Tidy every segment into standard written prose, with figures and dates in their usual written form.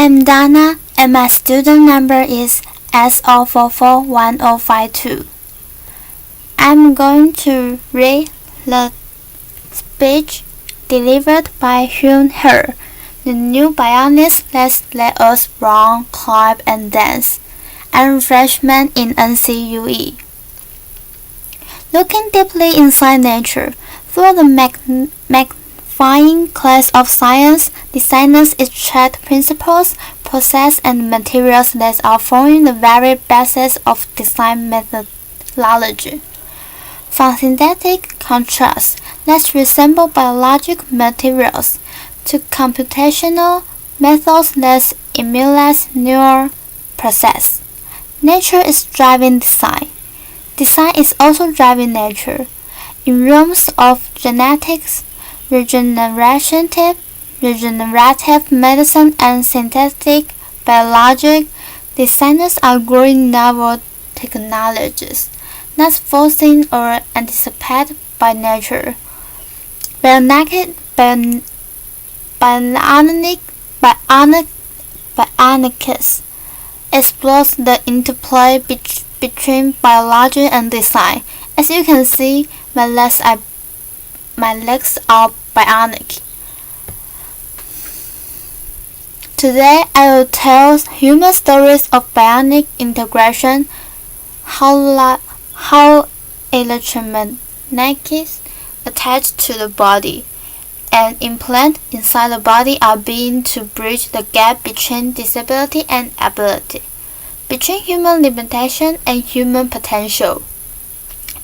I'm Donna and my student number is S0441052. I'm going to read the speech delivered by Hugh Herr, the new bionics that let us run, climb, and dance, and freshman in NCUE. Looking deeply inside nature, through the magnifying glass of science, designers extract principles, processes, and materials that are forming the very basis of design methodology. From synthetic contrasts that resemble biological materials to computational methods that emulate neural processes. Nature is driving design. Design is also driving nature. In realms of genetics, regenerative medicine, and synthetic biology, designers are growing novel technologies, not foreseen or anticipated by nature. Bionics explores the interplay between biology and design. As you can see, my legs are bionic. Today I will tell human stories of bionic integration, how electromagnetics attach to the body, and implants inside the body are being to bridge the gap between disability and ability, between human limitation and human potential.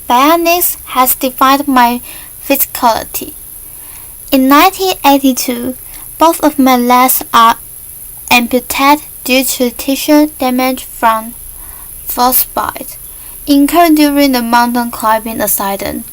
Bionics has defined my physicality. In 1982, both of my legs are amputated due to tissue damage from frostbite incurred during the mountain climbing accident.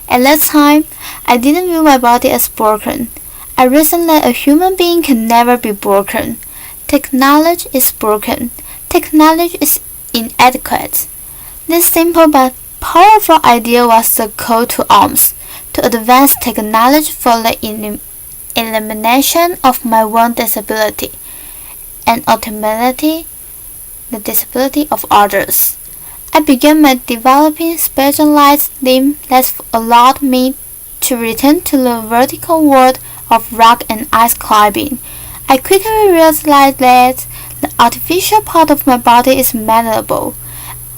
At that time, I didn't view my body as broken. I reasoned that a human being can never be broken. Technology is broken. Technology is inadequate. This simple but powerful idea was the call to arms, to advance technology for the elimination of my own disability, and ultimately the disability of others. I began by developing specialized limbs that allowed me to return to the vertical world of rock and ice climbing. I quickly realized that the artificial part of my body is malleable,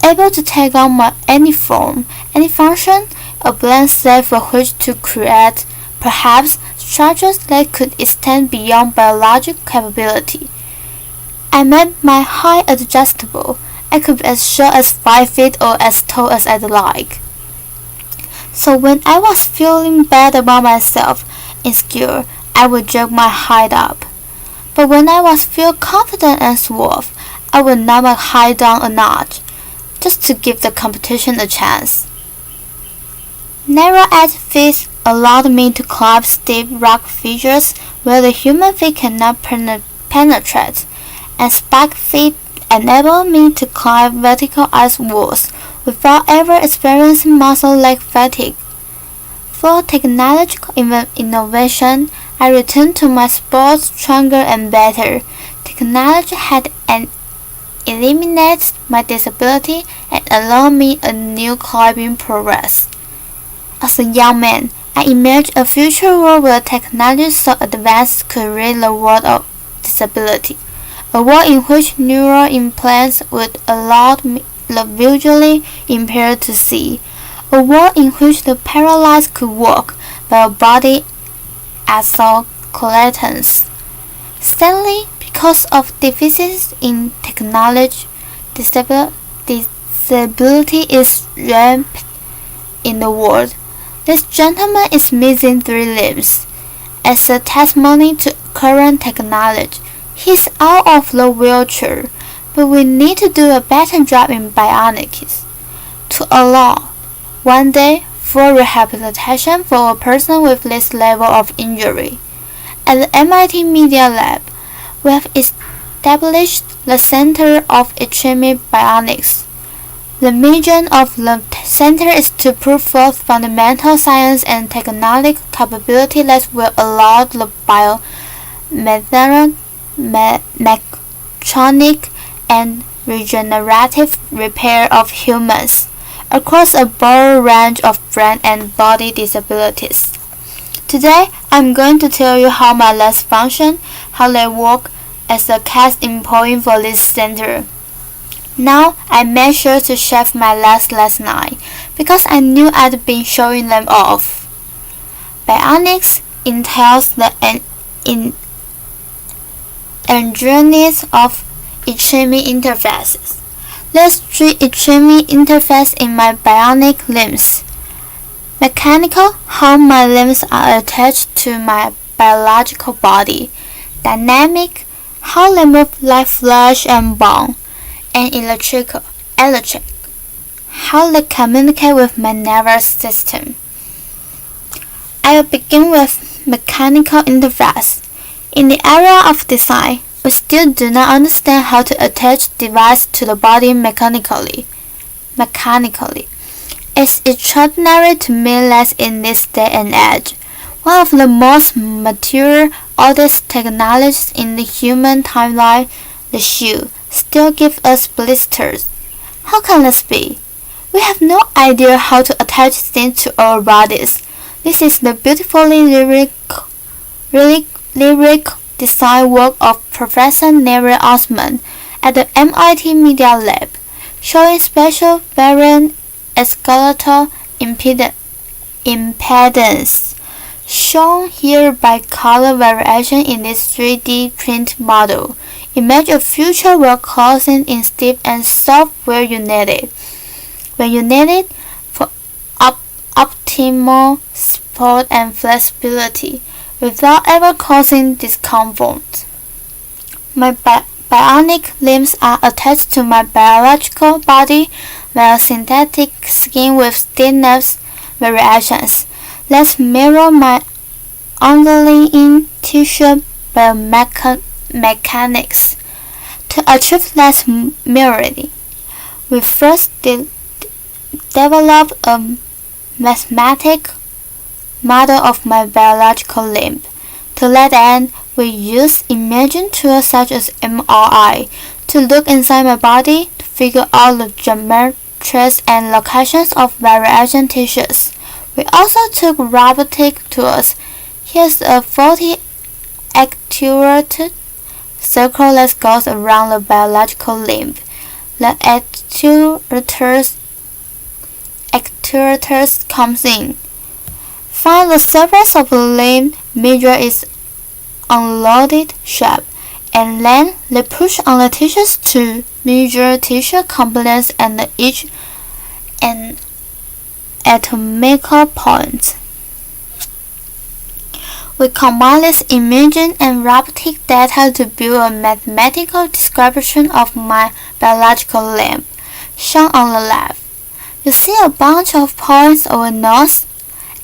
able to take on any form, any function, a blank slate for which to create, perhaps, structures that could extend beyond biological capability. I made my height adjustable. I could be as short as 5 feet or as tall as I'd like. So when I was feeling bad about myself, insecure, I would jerk my height up. But when I was feel confident and suave, I would knock my height down a notch, just to give the competition a chance. Narrow-edged feet allowed me to climb steep rock features where the human feet cannot penetrate, and spiked feet enabled me to climb vertical ice walls without ever experiencing muscle leg fatigue. For technological innovation, I returned to my sport stronger and better. Technology had eliminated my disability and allowed me a new climbing progress. As a young man, I imagined a future world where technology so advanced could rid the world of disability. A world in which neural implants would allow the visually impaired to see. A world in which the paralyzed could walk, but a body exoskeletons. Sadly, because of deficits in technology, disability is rampant in the world. This gentleman is missing 3 limbs. As a testimony to current technology, he's out of the wheelchair, but we need to do a better job in bionics to allow, one day, full rehabilitation for a person with this level of injury. At the MIT Media Lab, we have established the Center of Extreme Bionics. The mission of the center is to put forth fundamental science and technological capability that will allow the electronic and regenerative repair of humans across a broad range of brain and body disabilities. Today, I'm going to tell you how my legs function, how they work as a casting point for this center. Now, I made sure to shave my legs last night because I knew I'd been showing them off. Bionics entails the engineering of extreme interfaces. There's 3 extreme interfaces in my bionic limbs. Mechanical, how my limbs are attached to my biological body. Dynamic, how they move like flesh and bone. And electric, how they communicate with my nervous system. I will begin with mechanical interface. In the area of design, we still do not understand how to attach devices to the body mechanically. It's extraordinary to me that in this day and age, one of the most mature, oldest technologies in the human timeline, the shoe, still give us blisters. How can this be? We have no idea how to attach things to our bodies. This is the beautifully lyric design work of Professor Neil Osman at the MIT Media Lab, showing special variant skeletal impedance, shown here by color variation in this 3D print model. Image a future where clothing is stiff and soft where you need it. When you need it for optimal support and flexibility, without ever causing discomfort. My bionic limbs are attached to my biological body via synthetic skin with stiffness variations. Let's mirror my underlying tissue biomechanics. To achieve that mirroring, we first developed a mathematical model of my biological limb. To that end, we use imaging tools such as MRI to look inside my body to figure out the geometries and locations of variation tissues. We also took robotic tools. Here's a 40 actuated circle that goes around the biological limb. The actuators comes in. Find the surface of the limb, measure its unloaded shape, and then they push on the tissues to measure tissue components and each anatomical point. We combine this imaging and robotic data to build a mathematical description of my biological limb, shown on the left. You see a bunch of points or nodes.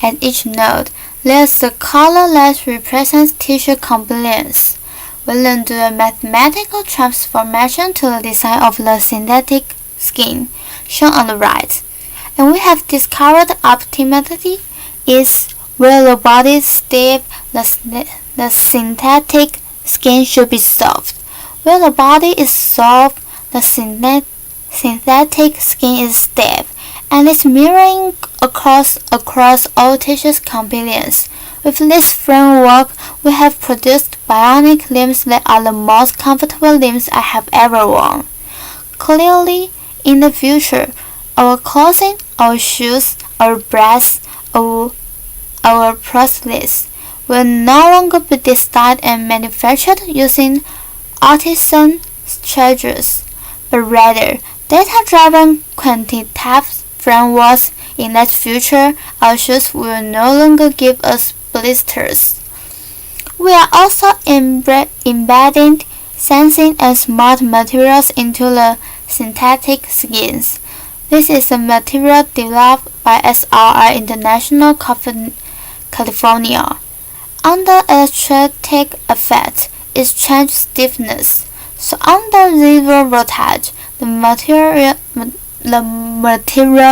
At each node, there's a color that represents tissue components. We then do a mathematical transformation to the design of the synthetic skin, shown on the right. And we have discovered optimality is where the body is stiff, the synthetic skin should be soft. Where the body is soft, the synthetic skin is stiff. And it's mirroring across all tissue components. With this framework, we have produced bionic limbs that are the most comfortable limbs I have ever worn. Clearly, in the future, our clothing, our shoes, our breasts, our prosthetics will no longer be designed and manufactured using artisan treasures, but rather data-driven quantitative frameworks. In that future, our shoes will no longer give us blisters. We are also embedding sensing and smart materials into the synthetic skins. This is a material developed by SRI International California. Under electrostatic effect, it changes stiffness. So under zero voltage, the material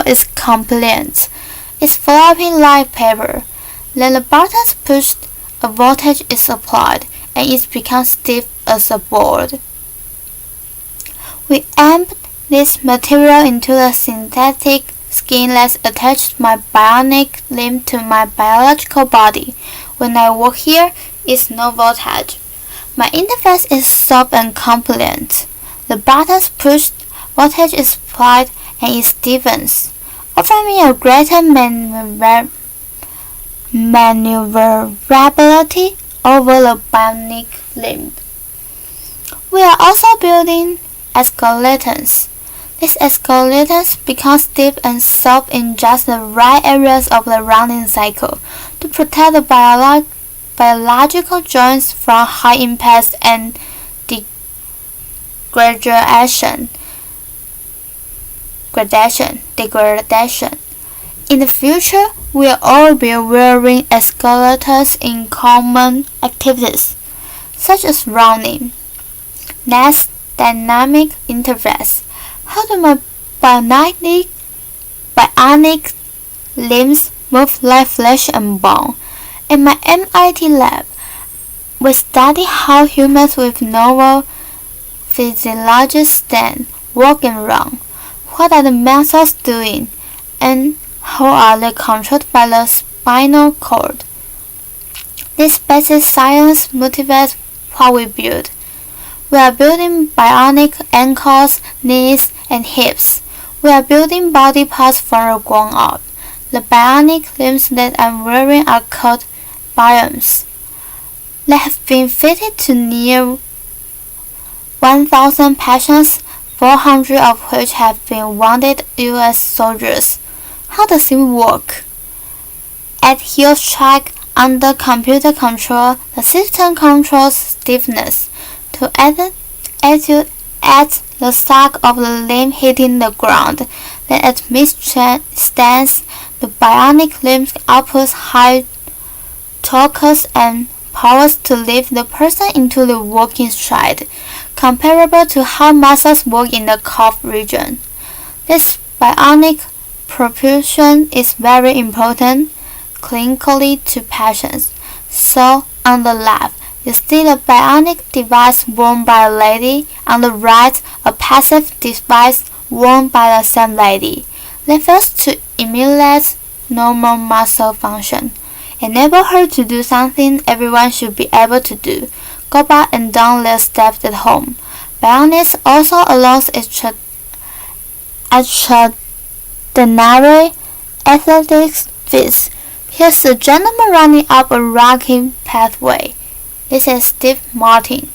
is compliant. It's floppy like paper. Then the buttons pushed, a voltage is applied, and it becomes stiff as a board. We amped this material into the synthetic skin that attaches my bionic limb to my biological body. When I walk here, it's no voltage. My interface is soft and compliant. The buttons push, voltage is applied, and it stiffens, offering me a greater maneuverability over the bionic limb. We are also building exoskeletons. These exoskeletons become stiff and soft in just the right areas of the rounding cycle to protect the biological joints from high impacts and degradation. In the future, we will all be wearing exoskeletons in common activities, such as running. Next, dynamic interface. How do my bionic limbs move like flesh and bone? In my MIT lab, we study how humans with novel physiologies stand, walk, and run. What are the muscles doing, and how are they controlled by the spinal cord? This basic science motivates what we build. We are building bionic ankles, knees, and hips. We are building body parts for the grown-up. The bionic limbs that I'm wearing are called biomes. They have been fitted to near 1,000 patients, 400 of which have been wounded U.S. soldiers. How does it work? At heel track, under computer control, the system controls stiffness to attitude at the suck of the limb hitting the ground. Then at mid-stance, the bionic limb outputs high torques and powers to lift the person into the walking stride, comparable to how muscles work in the calf region. This bionic propulsion is very important clinically to patients. So, on the left, you see the bionic device worn by a lady. On the right, a passive device worn by the same lady. They fail to emulate normal muscle function. Enable her to do something everyone should be able to do. Go back and down their steps at home. Bionics also allows extraordinary athletics feats. Here's a gentleman running up a rocky pathway. This is Steve Martin,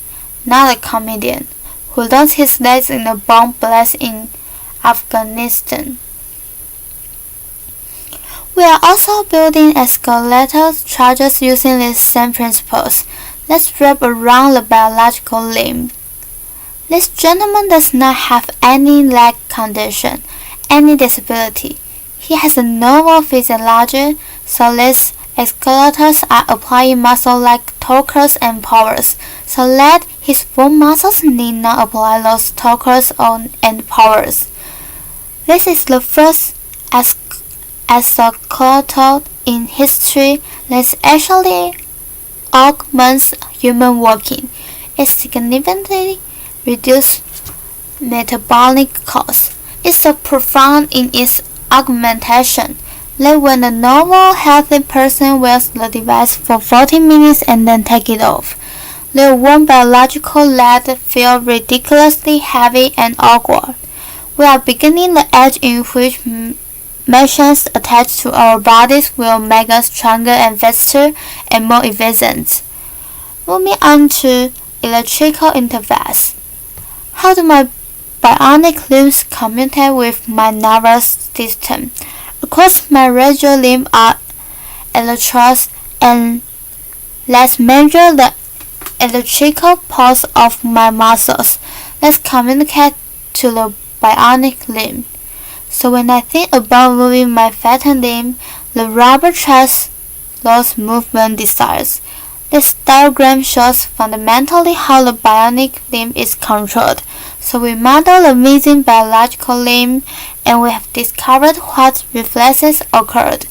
not a comedian, who lost his legs in a bomb blast in Afghanistan. We are also building exoskeletal charges using these same principles. Let's wrap around the biological limb. This gentleman does not have any leg condition, any disability. He has a normal physiology, so these exoskeletons are applying muscle-like torques and powers, so that his bone muscles need not apply those torques and powers. This is the first exoskeleton in history that actually augments human walking. It significantly reduces metabolic costs. It's so profound in its augmentation that when a normal, healthy person wears the device for 40 minutes and then take it off, their warm biological legs feel ridiculously heavy and awkward. We are beginning the age in which machines attached to our bodies will make us stronger and faster and more efficient. Moving on to electrical interface. How do my bionic limbs communicate with my nervous system? Across my radial limb are electrodes, and let's measure the electrical pulse of my muscles. Let's communicate to the bionic limb. So when I think about moving my fattened limb, the rubber tracks those movement desires. This diagram shows fundamentally how the bionic limb is controlled. So we model the missing biological limb, and we have discovered what reflexes occurred,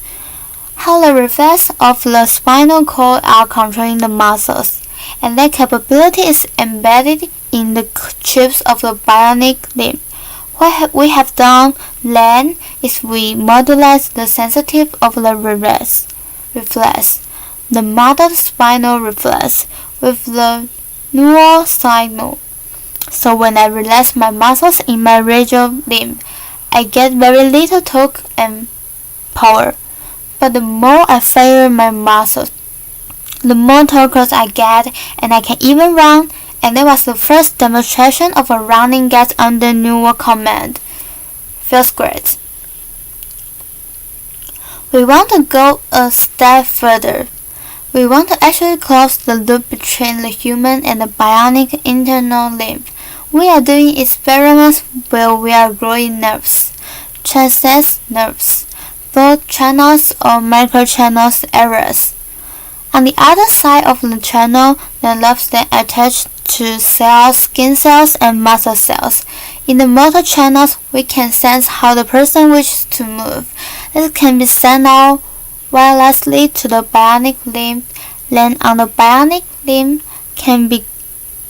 how the reflexes of the spinal cord are controlling the muscles, and their capability is embedded in the chips of the bionic limb. What we have done then is we modulate the sensitivity of the reflex, the motor spinal reflex, with the neural signal. So when I relax my muscles in my radial limb, I get very little torque and power. But the more I fire my muscles, the more torque I get, and I can even run. And that was the first demonstration of a running get under neural command. Feels great. We want to go a step further. We want to actually close the loop between the human and the bionic internal limb. We are doing experiments where we are growing nerves, transverse nerves, thought channels or microchannels areas. On the other side of the channel, the nerves then attach to cells, skin cells, and muscle cells. In the motor channels, we can sense how the person wishes to move. This can be sent out wirelessly to the bionic limb. Then on the bionic limb can be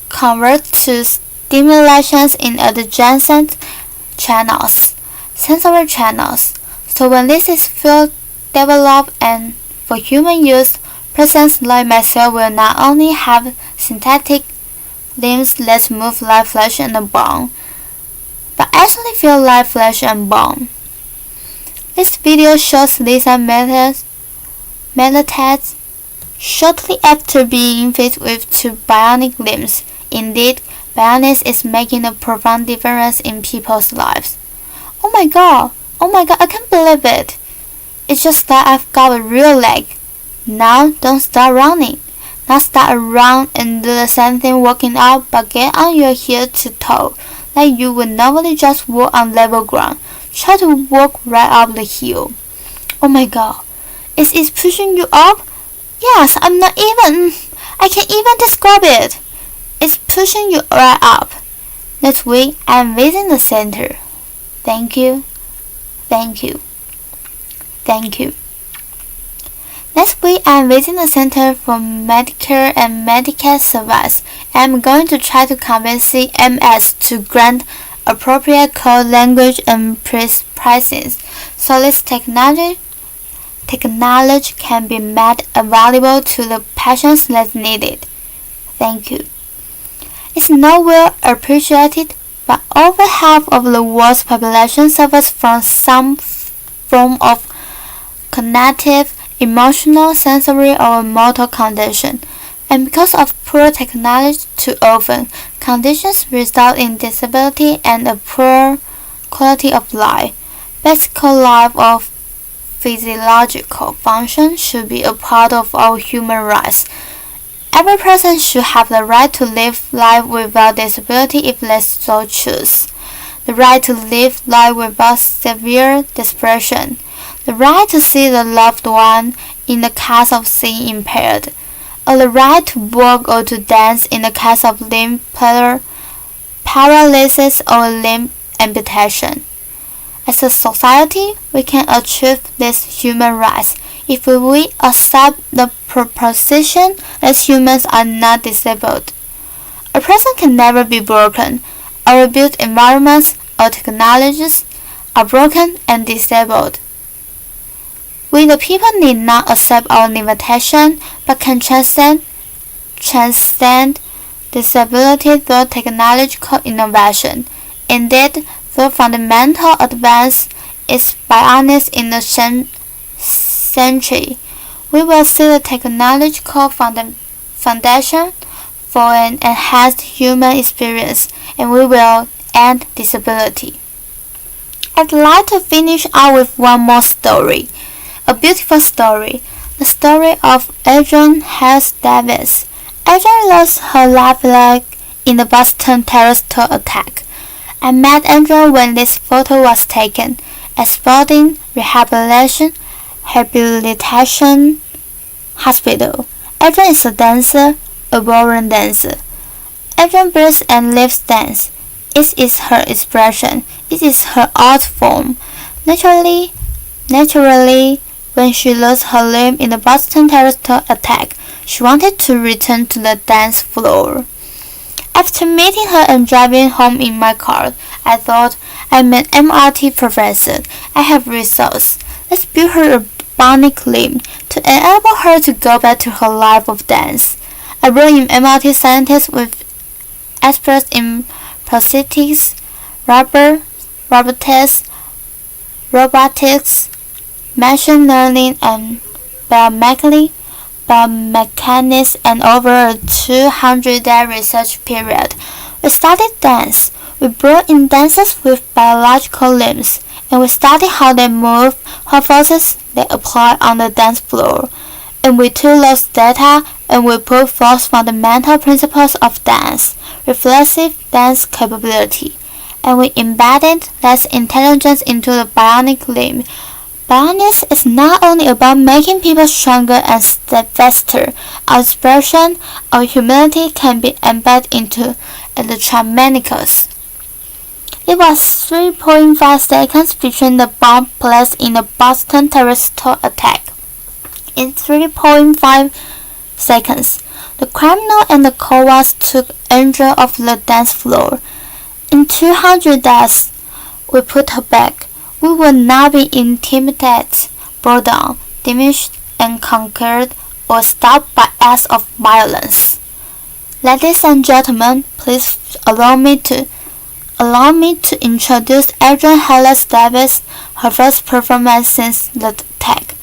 converted to stimulations in adjacent channels, sensory channels. So when this is fully developed and for human use, persons like myself will not only have synthetic limbs that move like flesh and bone, but actually feel like flesh and bone. This video shows Lisa meditates shortly after being fit with two bionic limbs. Indeed, bionics is making a profound difference in people's lives. Oh my god, I can't believe it. It's just that I've got a real leg. Now don't start running. Now start around and do the same thing working out, but get on your heel to toe, like you would normally just walk on level ground. Try to walk right up the hill. Oh my god, is it pushing you up? Yes, I can't even describe it. It's pushing you right up. Next week, I'm visiting the center. Thank you. Next week, I'm visiting the Center for Medicare and Medicaid Services. I'm going to try to convince CMS to grant appropriate code language and pricing, so this technology can be made available to the patients that need it. Thank you. It's nowhere appreciated, but over half of the world's population suffers from some form of cognitive, emotional, sensory, or motor condition, and because of poor technology, too often conditions result in disability and a poor quality of life. Basic life or physiological function should be a part of our human rights. Every person should have the right to live life without disability if they so choose. The right to live life without severe depression. The right to see the loved one in the case of seeing impaired. Or the right to walk or to dance in the case of limb paralysis or limb amputation. As a society, we can achieve these human rights if we accept the proposition that humans are not disabled. A person can never be broken. Our built environments or technologies are broken and disabled. We the people need not accept our limitation, but can transcend disability through technological innovation. Indeed, the fundamental advance is bionics in the century. We will see the technological foundation for an enhanced human experience, and we will end disability. I'd like to finish out with one more story. A beautiful story. The story of Adrian Hess Davis. Adrian lost her left leg in the Boston terrorist attack. I met Adrian when this photo was taken at Spalding Rehabilitation Hospital. Adrian is a dancer, a ballroom dancer. Adrian breathes and lives dance. It is her expression. It is her art form. Naturally, when she lost her limb in the Boston terrorist attack, she wanted to return to the dance floor. After meeting her and driving home in my car, I thought, I'm an MRT professor. I have resources. Let's build her a bionic limb to enable her to go back to her life of dance. A brilliant MRT scientist with experts in prosthetics, robotics, machine learning, and biomechanics, and over a 200-day research period. We studied dance. We brought in dancers with biological limbs, and we studied how they move, what forces they apply on the dance floor. And we took those data and we put forth fundamental principles of dance, reflexive dance capability, and we embedded that intelligence into the bionic limb. Bionics is not only about making people stronger and faster. Our expression of humanity can be embedded into electromechanics. It was 3.5 seconds between the bomb placed in the Boston terrorist attack. In 3.5 seconds, the criminal and the cowards took Angel off the dance floor. In 200 days, we put her back. We will not be intimidated, brought down, diminished, and conquered, or stopped by acts of violence. Ladies and gentlemen, please allow me to introduce Adrian Hellas Davis, her first performance since the attack.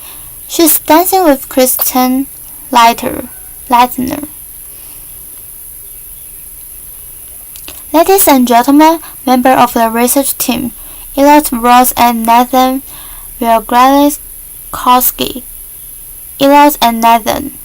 She's dancing with Kristen Leitner. Ladies and gentlemen, members of the research team, Elliot Ross and Nathan Wielgrowski. Elliot and Nathan.